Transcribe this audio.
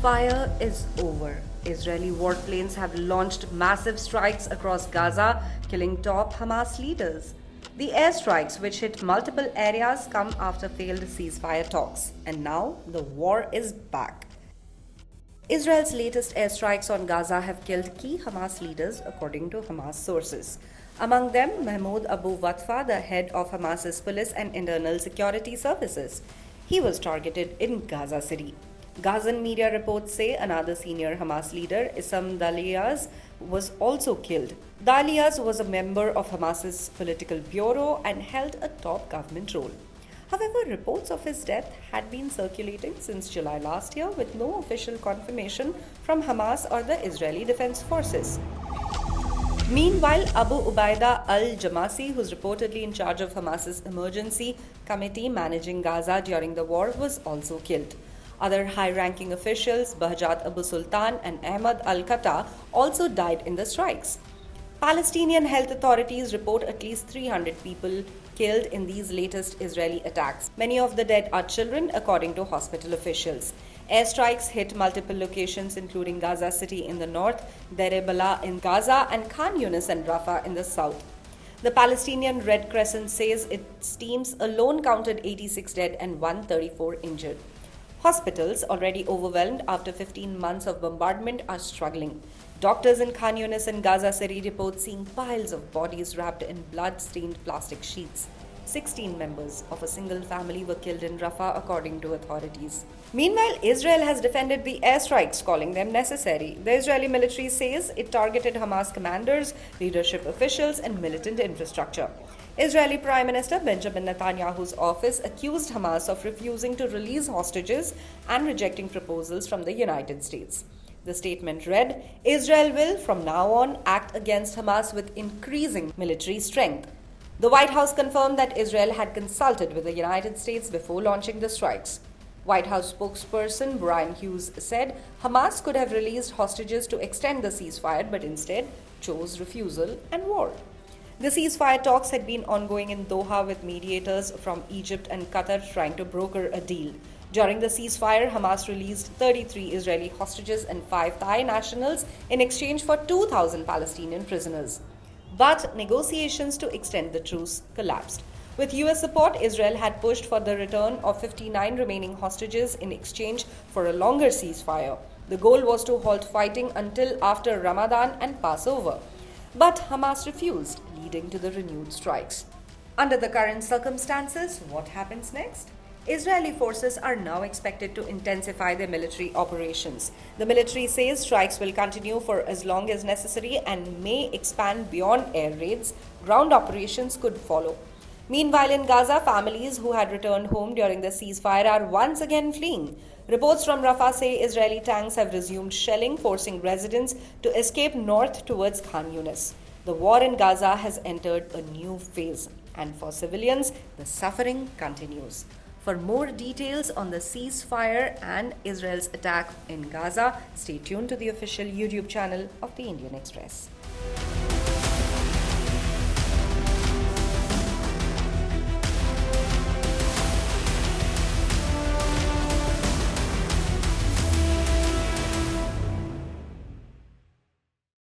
ceasefire is over. Israeli warplanes have launched massive strikes across Gaza, killing top Hamas leaders. The airstrikes, which hit multiple areas, come after failed ceasefire talks. And now the war is back. Israel's latest airstrikes on Gaza have killed key Hamas leaders, according to Hamas sources. Among them, Mahmud Abu Watfa, the head of Hamas's police and internal security services. He was targeted in Gaza City. Gazan media reports say another senior Hamas leader, Issam Daliyaz, was also killed. Daliyaz was a member of Hamas's political bureau and held a top government role. However, reports of his death had been circulating since July last year with no official confirmation from Hamas or the Israeli Defense Forces. Meanwhile, Abu Ubaida Al-Jamassi, who's reportedly in charge of Hamas's emergency committee managing Gaza during the war, was also killed. Other high-ranking officials, Bahjat Abu Sultan and Ahmad Al-Qatta, also died in the strikes. Palestinian health authorities report at least 300 people killed in these latest Israeli attacks. Many of the dead are children, according to hospital officials. Airstrikes hit multiple locations, including Gaza City in the north, Deir Bala in Gaza, and Khan Yunis and Rafah in the south. The Palestinian Red Crescent says its teams alone counted 86 dead and 134 injured. Hospitals, already overwhelmed after 15 months of bombardment, are struggling. Doctors in Khan Yunis and Gaza City report seeing piles of bodies wrapped in blood-stained plastic sheets. 16 members of a single family were killed in Rafah, according to authorities. Meanwhile, Israel has defended the airstrikes, calling them necessary. The Israeli military says it targeted Hamas commanders, leadership officials, and militant infrastructure. Israeli Prime Minister Benjamin Netanyahu's office accused Hamas of refusing to release hostages and rejecting proposals from the United States. The statement read, "Israel will, from now on, act against Hamas with increasing military strength." The White House confirmed that Israel had consulted with the United States before launching the strikes. White House spokesperson Brian Hughes said Hamas could have released hostages to extend the ceasefire, but instead chose refusal and war. The ceasefire talks had been ongoing in Doha, with mediators from Egypt and Qatar trying to broker a deal. During the ceasefire, Hamas released 33 Israeli hostages and 5 Thai nationals in exchange for 2,000 Palestinian prisoners. But negotiations to extend the truce collapsed. With US support, Israel had pushed for the return of 59 remaining hostages in exchange for a longer ceasefire. The goal was to halt fighting until after Ramadan and Passover. But Hamas refused, leading to the renewed strikes. Under the current circumstances, what happens next? Israeli forces are now expected to intensify their military operations. The military says strikes will continue for as long as necessary and may expand beyond air raids. Ground operations could follow. Meanwhile, in Gaza, families who had returned home during the ceasefire are once again fleeing. Reports from Rafah say Israeli tanks have resumed shelling, forcing residents to escape north towards Khan Yunis. The war in Gaza has entered a new phase, and for civilians, the suffering continues. For more details on the ceasefire and Israel's attack in Gaza, stay tuned to the official YouTube channel of the Indian Express.